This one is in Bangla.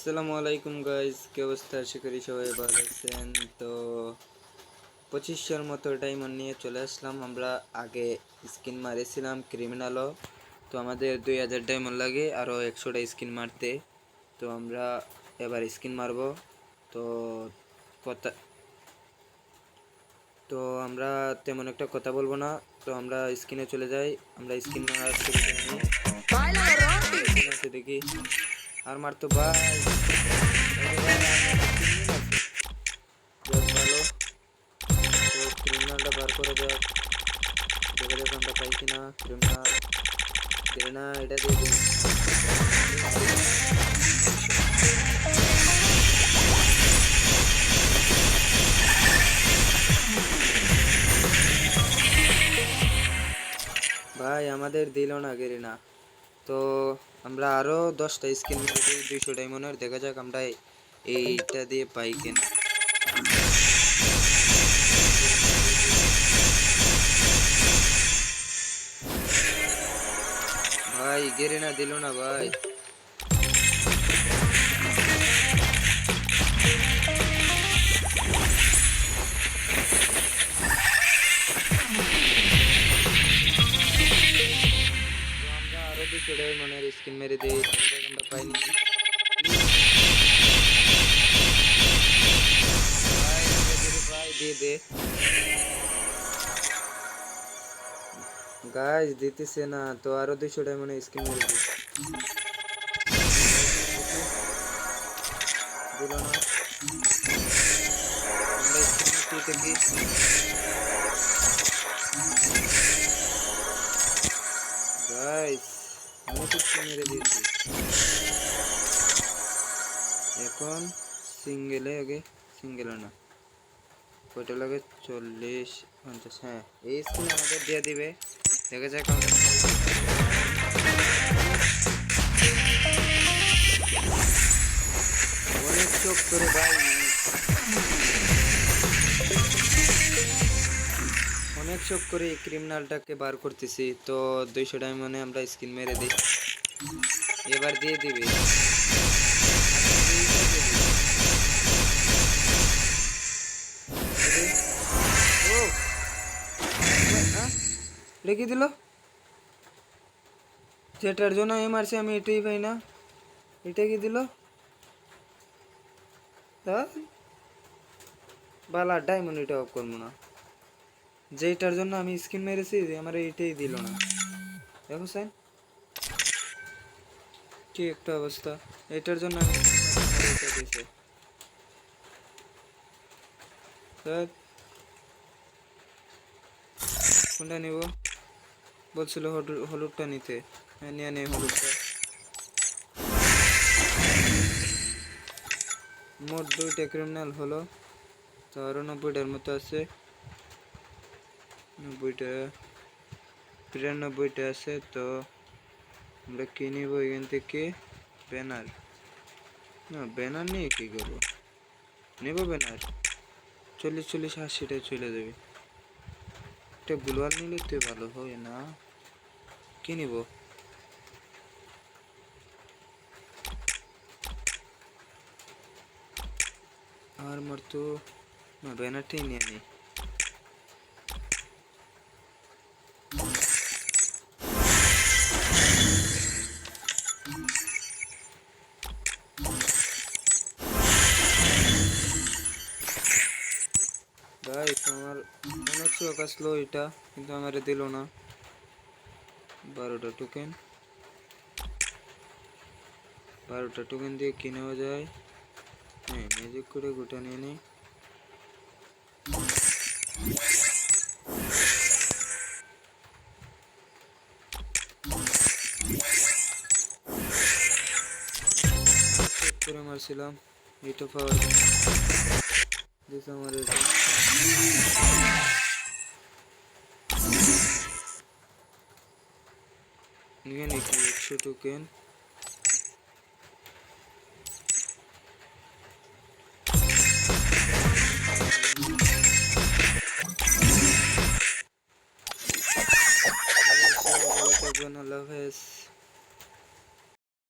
আসসালামু আলাইকুম গাইজ, কি অবস্থা? আশা করি সবাই ভালো আছেন। তো 2500 মতো ডায়মন্ড নিয়ে চলে আসলাম। আমরা আগে স্কিন মারেছিলাম ক্রিমিনালও, তো আমাদের 2000 ডায়মন্ড লাগে আরও 100টা স্কিন মারতে। তো আমরা এবার স্কিন মারবো। তো কথা তো আমরা তেমন একটা কথা বলবো না, তো আমরা স্কিনে চলে যাই। আমরা স্কিন মারা শুরু করে দেখি আর মারতো ভাই। ভালো, তো ক্রিমিনালটা বার করে দেখ, দেখা যাক আমরা পাই কিনা। ক্রিমিনাল দে না, এটা দিয়ে দিই। ভাই আমাদের দিল না গেরিনা। তো আমরা আরো 10টা স্কিন মেরে দিই 200 ডায়মন্ডের। দেখা যাক আমরা এইটা দিয়ে পাই কিনা। ভাই গেরিনা দিল না ভাই। আমরা আরো 200 ডায়মন্ডের স্কিন মেরে দিই, আমরা পাইনি। ভাই দিয়ে দে গাইজ, দিতেছে না তো। আরো 200 ডায়মন্ডের স্কিন মেরে দিই, দিল না। আমরা স্কিন দেখি। গাইস আমি কিছু মেরে দিয়েছি। এখন সিঙ্গেলে আগে, সিঙ্গেলে না, কয়টা লাগে? 40 50। হ্যাঁ, এই স্কিন আমাদের দিয়ে দিবে। দেখা যাক আমরা অনেক চোখ করে ভাই, অনেক শোক করে এই ক্রিমিনালটাকে বার করতেছি। তো 200 ডায়মন্ডে আমরা স্কিন মেরে দিই, এবার দিয়ে দিবে। রেখে দিল, যেটার জন্য মারছি আমি এটাই পাই না। এটা কি দিল? বালা ডায়মন্ড এটা অফ করবো না, যেটার জন্য আমি স্কিন মেরেছি আমার এইটাই দিল না। দেখো স্যার কি একটা অবস্থা, এটার জন্য আমি দিয়েছে। কোনটা নিব বলছিল? হলুদটা নিতে। হ্যাঁ নিয়ে নেই হলুদটা। মোট 2টা ক্রিমিনাল হলো, তো আরো 90টার মতো আছে। 90টা 93টা আছে। তো আমরা কি নিব এখান থেকে? ব্যানার না, ব্যানার নিয়ে কি করবো? নেব ব্যানার 40 80টায় চলে যাবে। একটা গ্লোয়াল নিলে তো ভালো হয় না? কি নিব? আর মোর তো না, ব্যানারটাই নিয়ে নিই। গাইস আমার অনেক শখ আসলো এটা, কিন্তু আমার দিল না। 12টা টোকেন, 12টা টোকেন দিয়ে কি নেওয়া যায়? হ্যাঁ, ম্যাজিক করে গোটা নিয়ে নিই। করে মারছিলাম, এটা পাওয়ার দিস আমার নিয়ে নাকি 100 টোকেন। আল্লাহ হাফেজ।